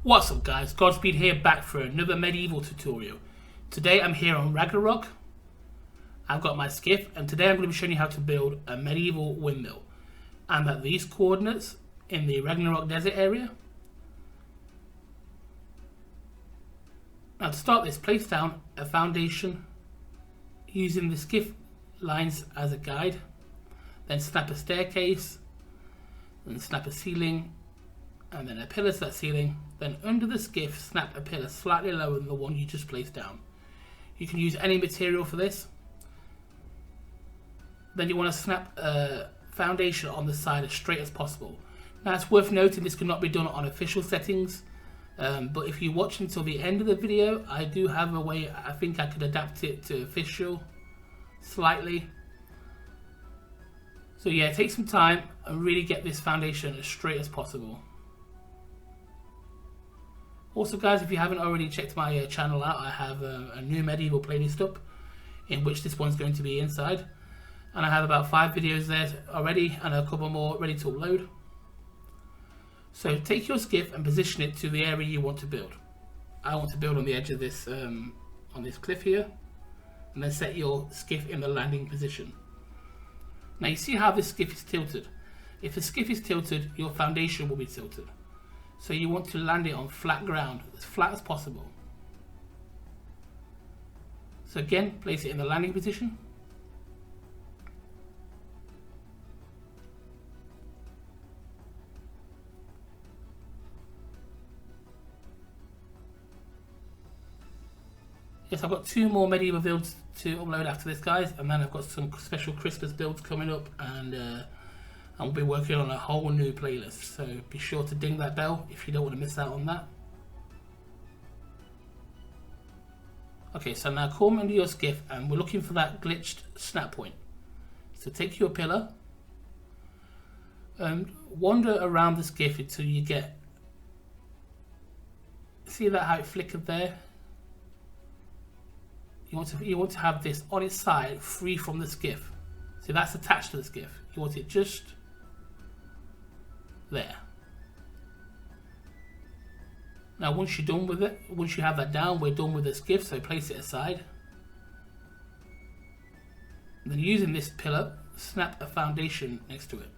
What's up guys, Godspeed here, back for another medieval tutorial. Today I'm here on Ragnarok. I've got my skiff and today I'm going to be showing you how to build a medieval windmill. I'm at these coordinates in the Ragnarok desert area. Now to start this, place down a foundation using the skiff lines as a guide. Then snap a staircase, then snap a ceiling, and then a pillar to that ceiling. Then under the skiff, snap a pillar slightly lower than the one you just placed down. You can use any material for this. Then you want to snap a foundation on the side as straight as possible. Now it's worth noting this cannot be done on official settings, but if you watch until the end of the video, I do have a way. I think I could adapt it to official slightly. So yeah, take some time and really get this foundation as straight as possible. Also guys, if you haven't already checked my channel out, I have a new medieval playlist up in which this one's going to be inside, and I have about 5 videos there already and a couple more ready to upload. So take your skiff and position it to the area you want to build. I want to build on the edge of this on this cliff here, and then set your skiff in the landing position. Now you see how this skiff is tilted. If the skiff is tilted, your foundation will be tilted. So you want to land it on flat ground, as flat as possible. So again, place it in the landing position. Yes, I've got 2 more medieval builds to upload after this guys, and then I've got some special Christmas builds coming up, and I'll be working on a whole new playlist, so be sure to ding that bell if you don't want to miss out on that. Okay, so now come under your skiff and we're looking for that glitched snap point. So take your pillar and wander around the skiff until you get, see that how it flickered there? You want to have this on its side free from the skiff. So that's attached to the skiff. You want it just there. Now once you're done with it, once you have that down, we're done with the skiff, so place it aside. And then using this pillar, snap a foundation next to it.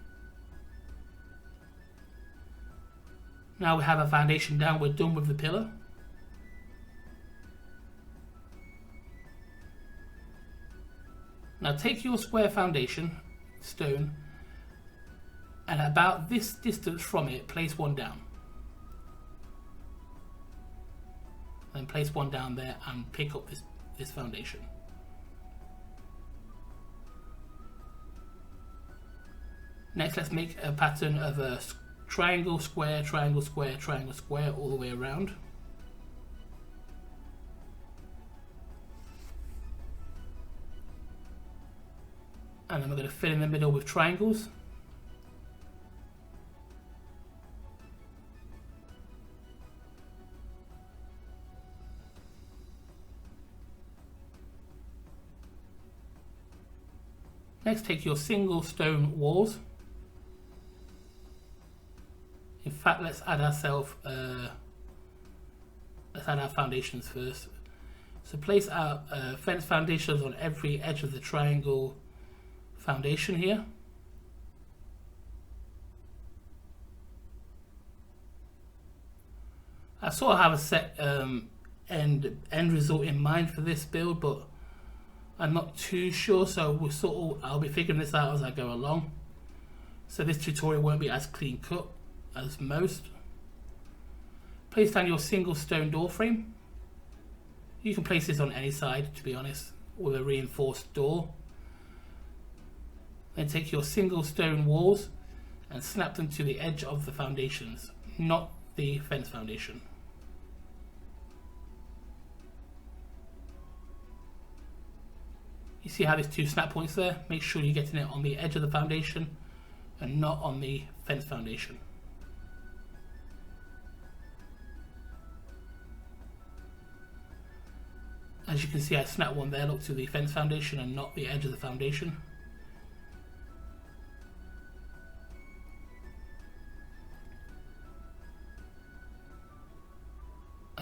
Now we have a foundation down, we're done with the pillar. Now take your square foundation, stone, and about this distance from it, place one down. And place one down there and pick up this foundation. Next, let's make a pattern of a triangle, square, triangle, square, triangle, square all the way around. And then we're going to fill in the middle with triangles. Next, take your single stone walls. In fact, let's add our foundations first. So place our fence foundations on every edge of the triangle foundation here. I sort of have a set end result in mind for this build, but I'm not too sure, so I'll be figuring this out as I go along. So this tutorial won't be as clean cut as most. Place down your single stone door frame. You can place this on any side, to be honest, with a reinforced door. Then take your single stone walls and snap them to the edge of the foundations, not the fence foundation. You see how there's 2 snap points there? Make sure you're getting it on the edge of the foundation and not on the fence foundation. As you can see, I snapped one there, look, to the fence foundation and not the edge of the foundation.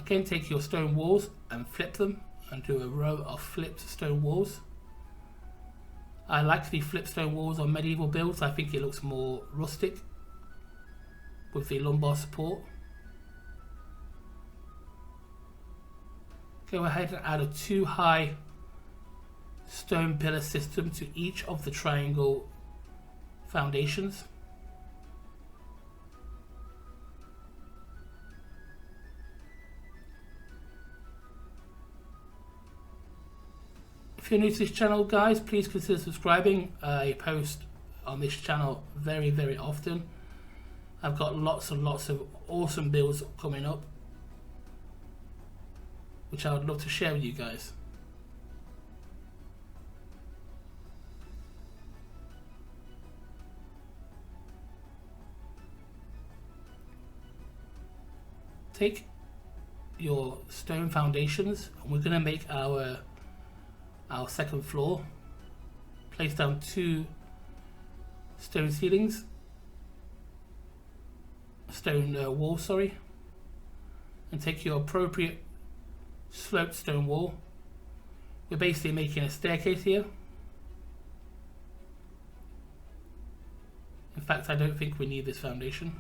Again, take your stone walls and flip them and do a row of flipped stone walls. I like the flipped stone walls on medieval builds. I think it looks more rustic with the lumbar support. Go ahead and add a 2 high stone pillar system to each of the triangle foundations. If you're new to this channel, guys, please consider subscribing. I post on this channel very, very often. I've got lots and lots of awesome builds coming up, which I would love to share with you guys. Take your stone foundations, and we're going to make our second floor. Place down 2 stone ceilings, stone wall, sorry, and take your appropriate sloped stone wall. We're basically making a staircase here. In fact, I don't think we need this foundation.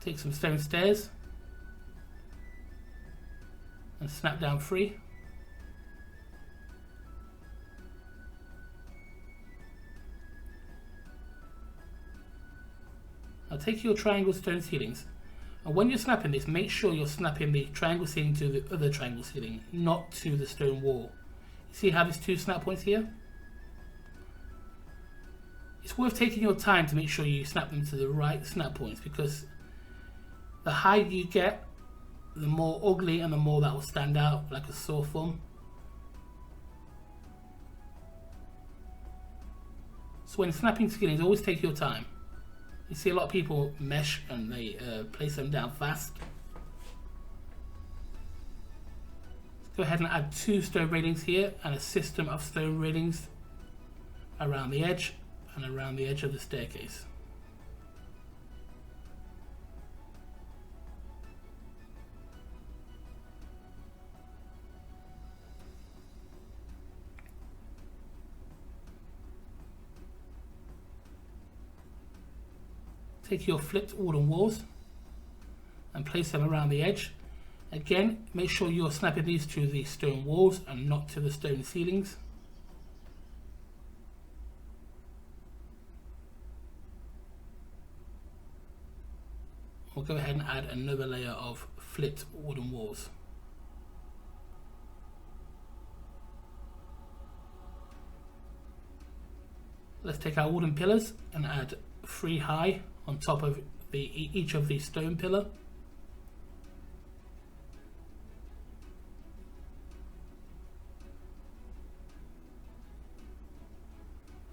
Take some stone stairs and snap down 3. Now take your triangle stone ceilings, and when you're snapping this, make sure you're snapping the triangle ceiling to the other triangle ceiling, not to the stone wall. You see how there's 2 snap points here? It's worth taking your time to make sure you snap them to the right snap points, because the higher you get, the more ugly and the more that will stand out like a sore thumb. So when snapping ceilings, always take your time. You see a lot of people mesh and they place them down fast. Let's go ahead and add 2 stone railings here and a system of stone railings around the edge and around the edge of the staircase. Take your flipped wooden walls and place them around the edge. Again, make sure you're snapping these to the stone walls and not to the stone ceilings. We'll go ahead and add another layer of flipped wooden walls. Let's take our wooden pillars and add 3 high on top of each of the stone pillar.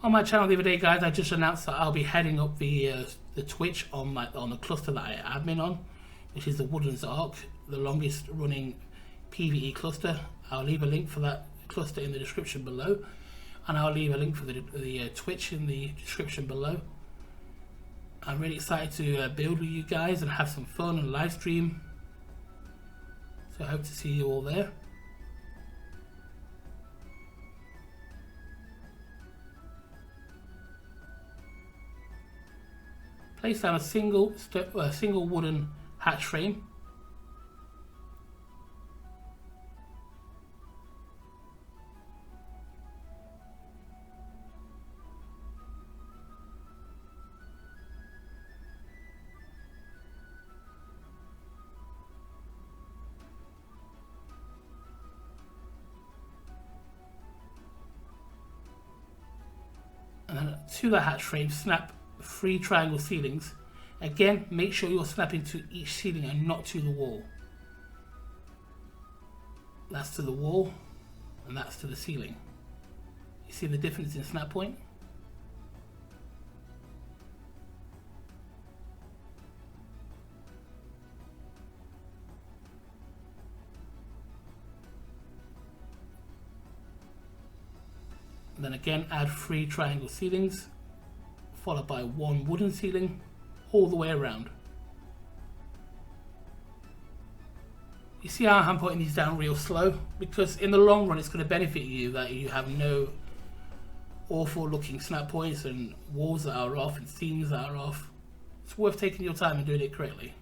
On my channel the other day, guys, I just announced that I'll be heading up the Twitch on the cluster that I admin on, which is the Woodlands Arc, the longest running PvE cluster. I'll leave a link for that cluster in the description below, and I'll leave a link for the Twitch in the description below. I'm really excited to build with you guys and have some fun and live stream, so I hope to see you all there. Place down a single wooden hatch frame. And then to the hatch frame, snap 3 triangle ceilings. Again, make sure you're snapping to each ceiling and not to the wall. That's to the wall and that's to the ceiling. You see the difference in snap point? And then again, add 3 triangle ceilings, followed by 1 wooden ceiling all the way around. You see how I'm putting these down real slow? Because in the long run it's going to benefit you that you have no awful looking snap points and walls that are off and seams that are off. It's worth taking your time and doing it correctly.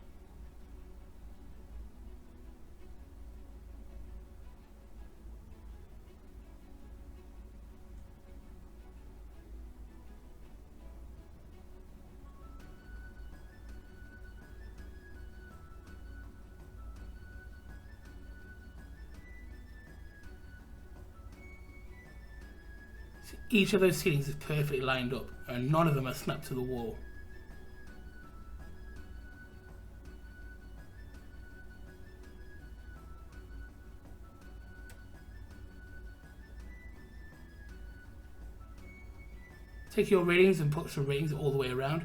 Each of those ceilings is perfectly lined up and none of them are snapped to the wall. Take your ratings and put some ratings all the way around.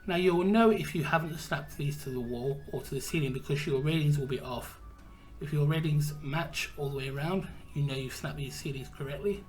Now you'll know if you haven't snapped these to the wall or to the ceiling because your ratings will be off. If your ratings match all the way around, you know you've snapped these ceilings correctly.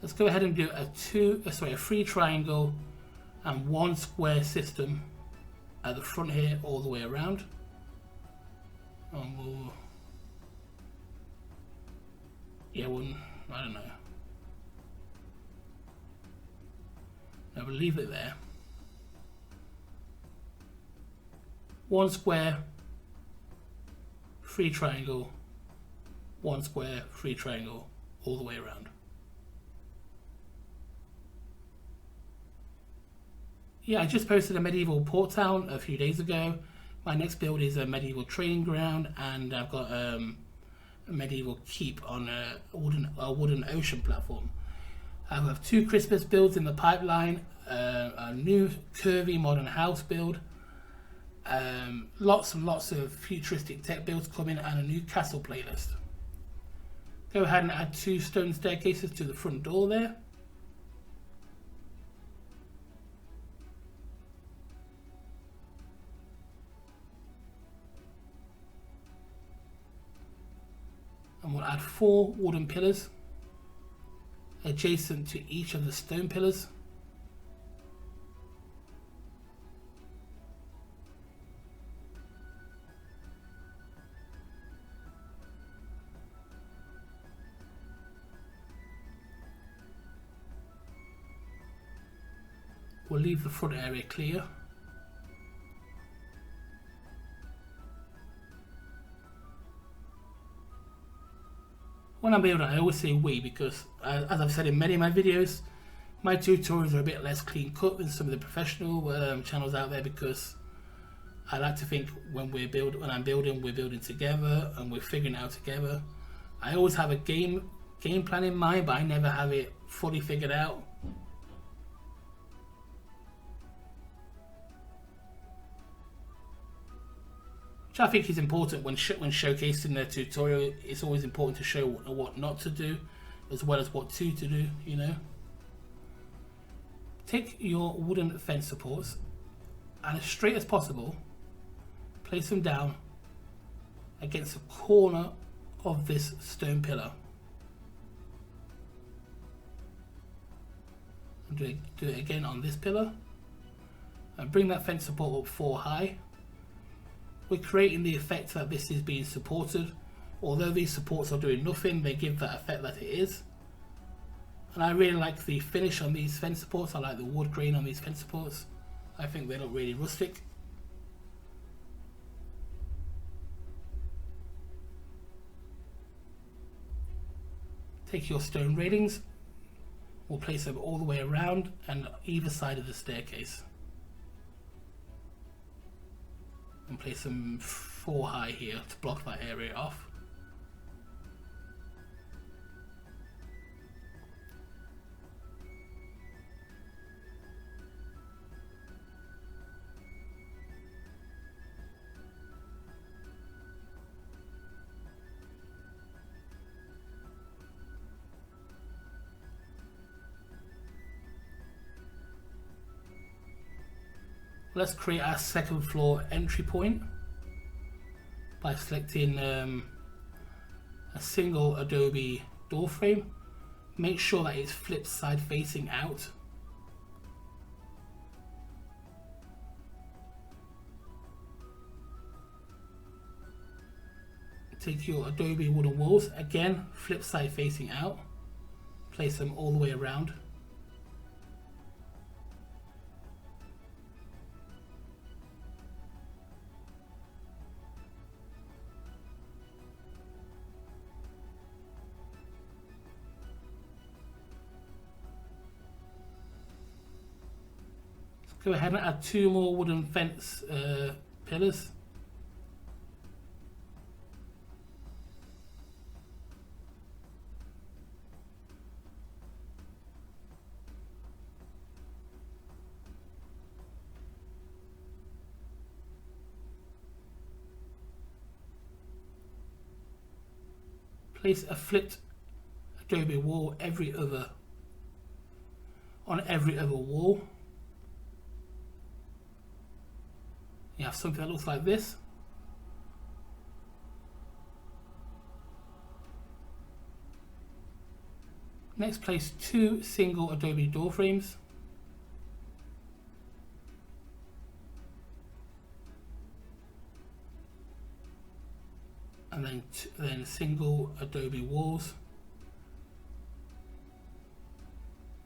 Let's go ahead and do a 3 triangle and 1 square system at the front here all the way around. And we'll, I don't know. Now we'll leave it there. 1 square, 3 triangle, 1 square, 3 triangle all the way around. Yeah, I just posted a medieval port town a few days ago. My next build is a medieval training ground, and I've got a medieval keep on a wooden ocean platform. I have 2 Christmas builds in the pipeline, a new curvy modern house build, lots and lots of futuristic tech builds coming, and a new castle playlist. Go ahead and add 2 stone staircases to the front door there. And we'll add 4 wooden pillars adjacent to each of the stone pillars. We'll leave the front area clear. When I'm building, I always say we because, as I've said in many of my videos, my tutorials are a bit less clean cut than some of the professional channels out there, because I like to think when I'm building, we're building together and we're figuring it out together. I always have a game plan in mind, but I never have it fully figured out. Which I think is important when showcasing the tutorial. It's always important to show what not to do, as well as what to do, you know. Take your wooden fence supports and, as straight as possible, place them down against the corner of this stone pillar. And do it again on this pillar, and bring that fence support up 4 high. We're creating the effect that this is being supported. Although these supports are doing nothing, they give that effect that it is. And I really like the finish on these fence supports. I like the wood grain on these fence supports. I think they look really rustic. Take your stone railings. We'll place them all the way around and either side of the staircase. And place them 4 high here to block that area off. Let's create our second floor entry point by selecting a single Adobe door frame. Make sure that it's flipped side facing out. Take your Adobe wooden walls, again flip side facing out, place them all the way around. Go ahead and add 2 more wooden fence pillars. Place a flipped Adobe wall on every other wall. You have something that looks like this. Next, place 2 single Adobe door frames. And then single Adobe walls.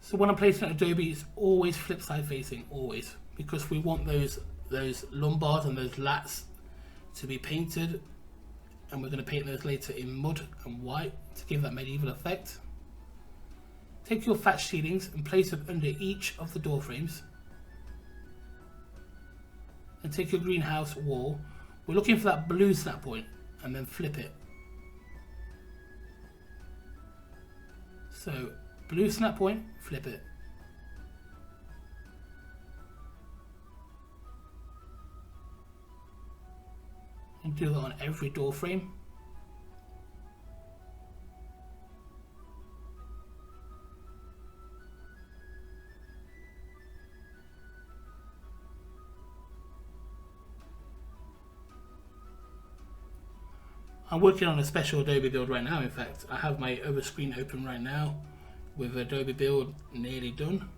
So when I'm placing Adobe, it's always flip side facing, always, because we want those lumbars and those lats to be painted, and we're going to paint those later in mud and white to give that medieval effect. Take your thatch ceilings and place them under each of the door frames, and take your greenhouse wall. We're looking for that blue snap point, and then flip it. So blue snap point, flip it. And do that on every door frame. I'm working on a special Adobe build right now. In fact, I have my other screen open right now with Adobe build nearly done.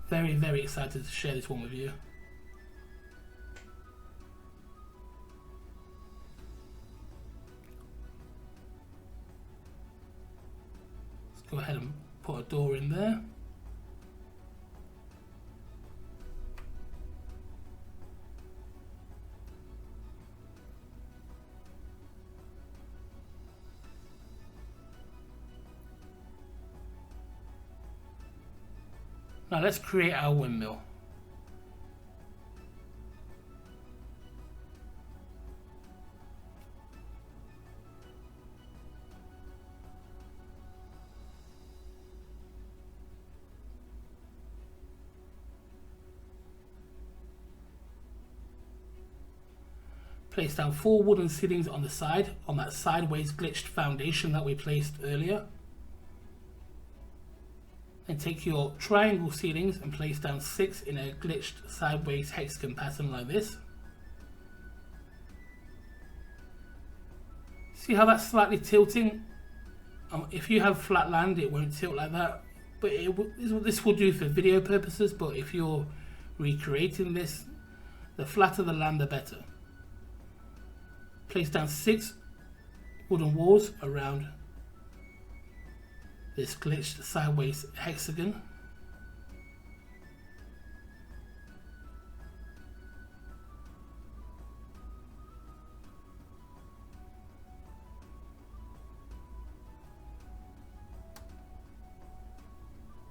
Very, very excited to share this one with you. Let's go ahead and put a door in there. Now let's create our windmill. Place down 4 wooden ceilings on the side, on that sideways glitched foundation that we placed earlier. Then take your triangle ceilings and place down 6 in a glitched sideways hexagon pattern like this. See how that's slightly tilting? If you have flat land, it won't tilt like that, but this will do for video purposes. But if you're recreating this, the flatter the land, the better. Place down 6 wooden walls around this glitched sideways hexagon.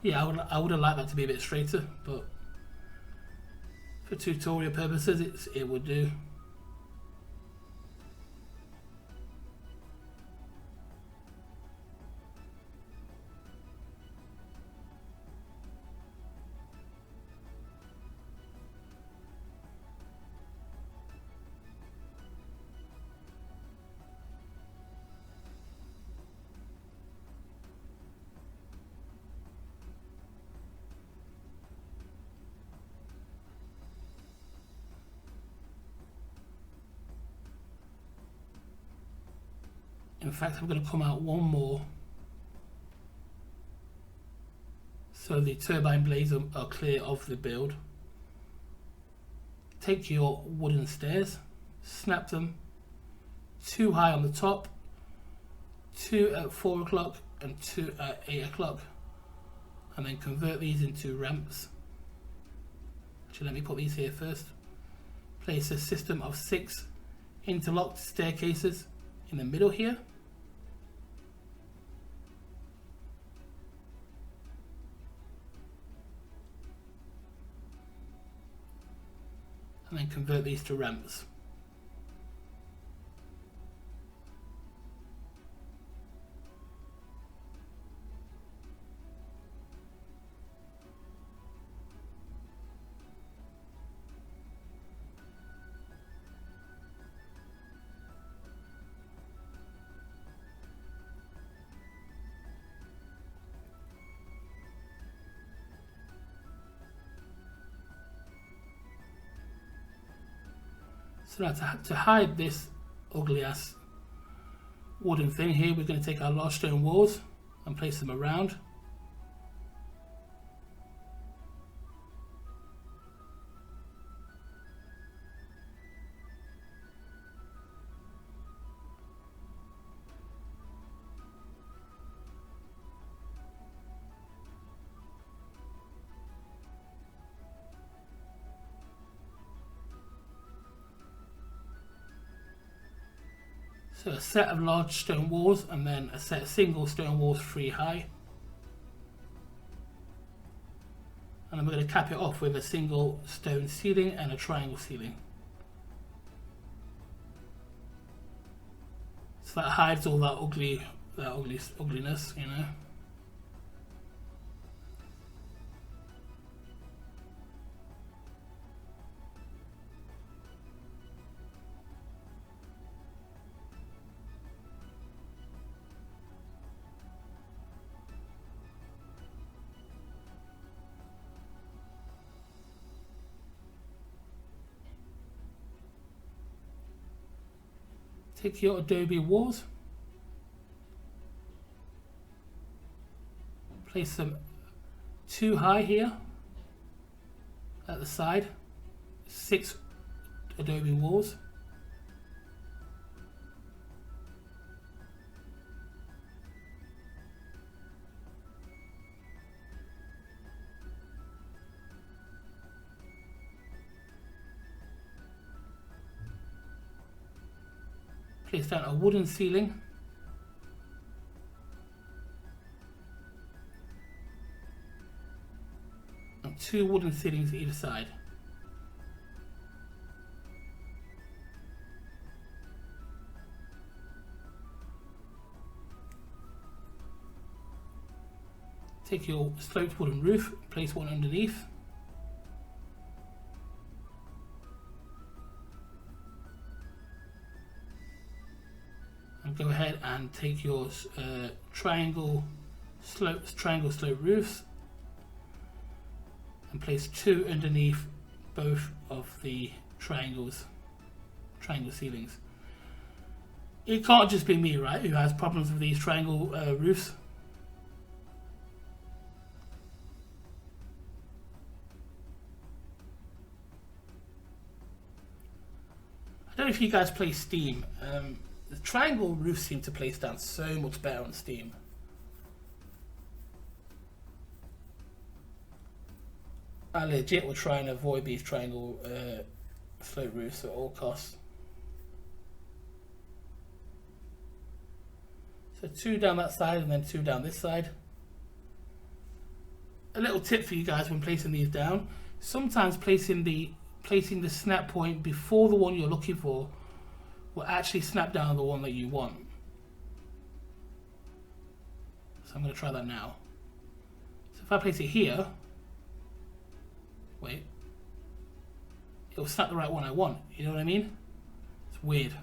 Yeah, I would have liked that to be a bit straighter, but for tutorial purposes it would do. In fact, I'm going to come out one more so the turbine blades are clear of the build. Take your wooden stairs, snap them 2 high on the top, 2 at 4 o'clock and 2 at 8 o'clock, and then convert these into ramps. Actually, let me put these here first. Place a system of 6 interlocked staircases in the middle here. And then convert these to ramps. So now to hide this ugly ass wooden thing here, we're going to take our large stone walls and place them around. So a set of large stone walls and then a set of single stone walls 3 high. And then we're going to cap it off with a single stone ceiling and a triangle ceiling. So that hides all that ugliness, you know. Take your Adobe walls, place them 2 high here at the side, 6 Adobe walls. Place down a wooden ceiling. And 2 wooden ceilings either side. Take your sloped wooden roof, place one underneath. And go ahead and take your triangle slope roofs and place 2 underneath both of the triangle ceilings. It can't just be me, right, who has problems with these triangle roofs. I don't know if you guys play Steam. The triangle roofs seem to place down so much better on Steam. I legit will try and avoid these triangle slope roofs at all costs. So 2 down that side and then 2 down this side. A little tip for you guys when placing these down: sometimes placing the snap point before the one you're looking for will actually snap down the one that you want. So I'm going to try that now. So if I place it here, wait, it'll snap the right one I want. You know what I mean? It's weird.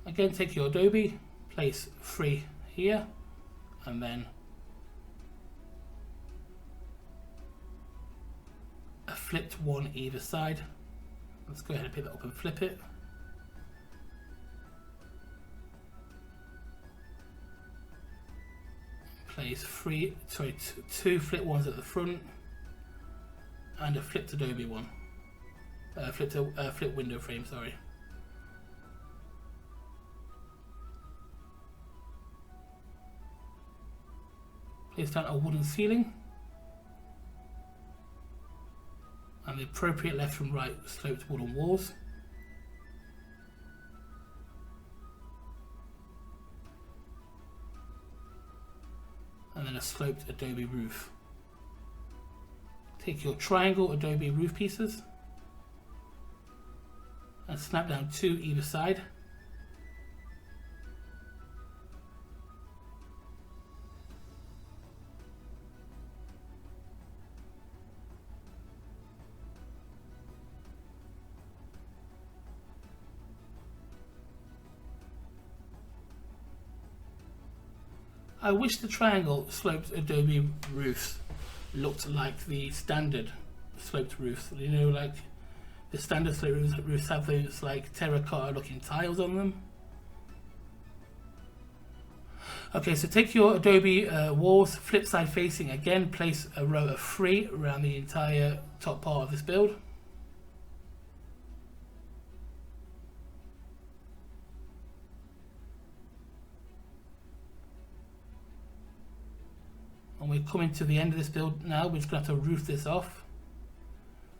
Again, take your Adobe, place 3 here, and then a flipped one either side. Let's go ahead and pick that up and flip it. Place two flip ones at the front and a flipped Adobe one. Flip window frame, sorry. Place down a wooden ceiling and the appropriate left and right sloped wooden walls. And then a sloped Adobe roof. Take your triangle Adobe roof pieces and snap down two either side. I wish the triangle sloped Adobe roofs looked like the standard sloped roofs. You know, like the standard sloped roofs have those like terracotta looking tiles on them. Okay, so take your Adobe walls, flip side facing again, place a row of 3 around the entire top part of this build. And we're coming to the end of this build now. We're just going to have to roof this off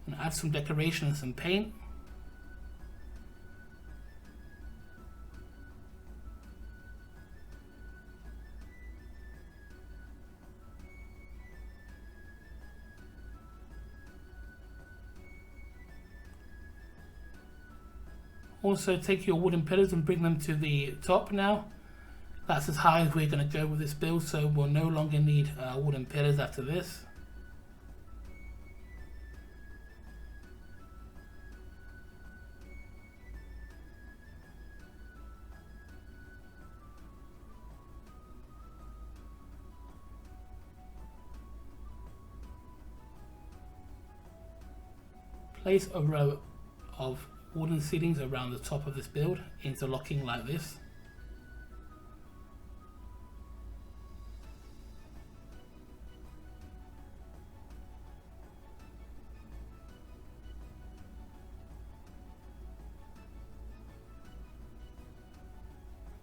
and add some decoration and some paint. Also take your wooden pillars and bring them to the top now. That's as high as we're going to go with this build, so we'll no longer need wooden pillars after this. Place a row of wooden ceilings around the top of this build, interlocking like this.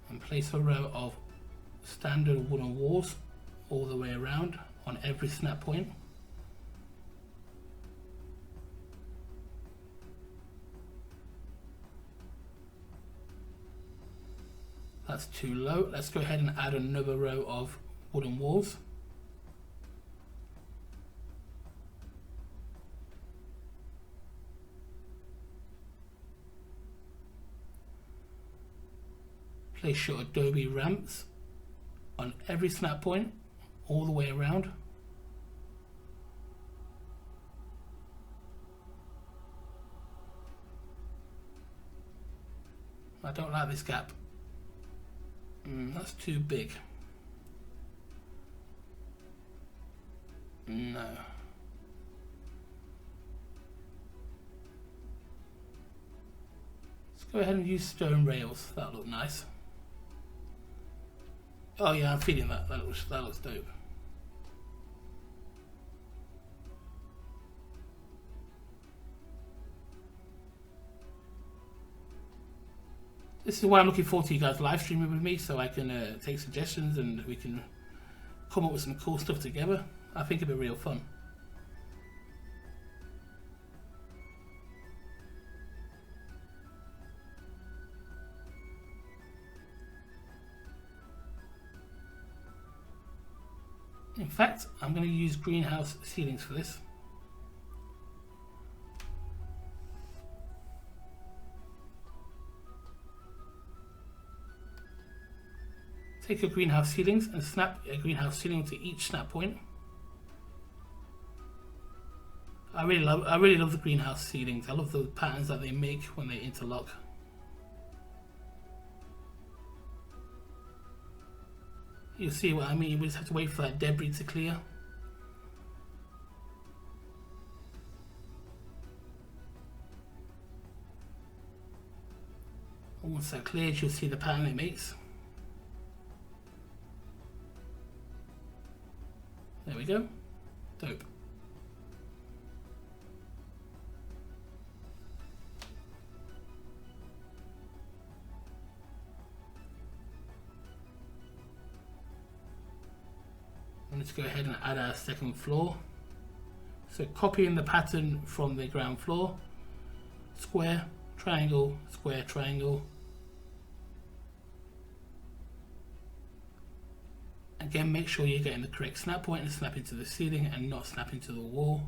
And place a row of standard wooden walls all the way around on every snap point. That's too low. Let's go ahead and add another row of wooden walls. Place your Adobe ramps on every snap point all the way around. I don't like this gap. That's too big. No. Let's go ahead and use stone rails. That'll look nice. Oh yeah, I'm feeling that. That looks dope. This is why I'm looking forward to you guys live streaming with me, so I can take suggestions and we can come up with some cool stuff together. I think it'll be real fun. In fact, I'm going to use greenhouse ceilings for this. Take your greenhouse ceilings and snap a greenhouse ceiling to each snap point. I really love the greenhouse ceilings. I love the patterns that they make when they interlock. You'll see what I mean. We just have to wait for that debris to clear. Once that clears, you'll see the pattern it makes. There we go. Dope. Let's go ahead and add our second floor. So copying the pattern from the ground floor, square, triangle, square, triangle. Again, make sure you're getting the correct snap point and snap into the ceiling and not snap into the wall.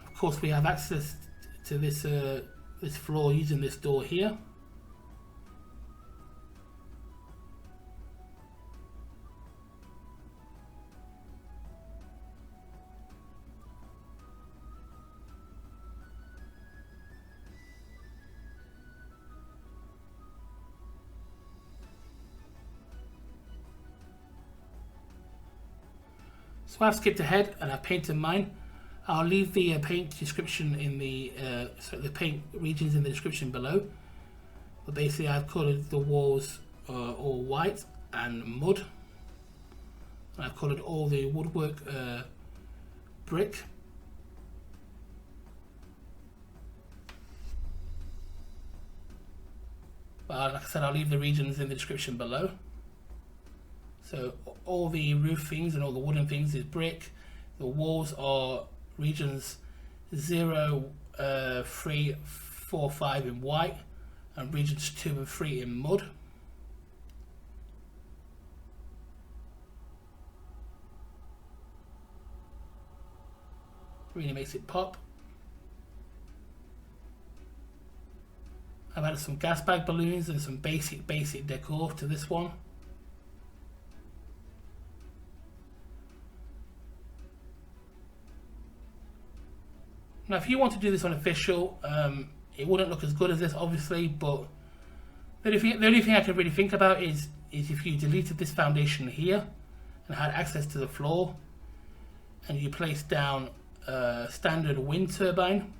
Of course, we have access to this this floor using this door here. So I've skipped ahead and I've painted mine. I'll leave the paint description in the the paint regions in the description below. But basically, I've coloured the walls all white and mud, and I've coloured all the woodwork brick. But like I said, I'll leave the regions in the description below. So all the roof things and all the wooden things is brick. The walls are regions 0, 3, 4, 5 in white, and regions 2 and 3 in mud. Really makes it pop. I've added some gas bag balloons and some basic decor to this one. Now, if you want to do this on official, it wouldn't look as good as this, obviously, but the only thing I can really think about is if you deleted this foundation here and had access to the floor, and you placed down a standard wind turbine.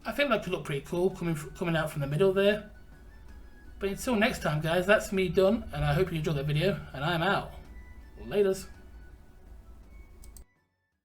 I think that could look pretty cool coming out from the middle there. But until next time, guys, that's me done, and I hope you enjoyed that video, and I'm out. Laters.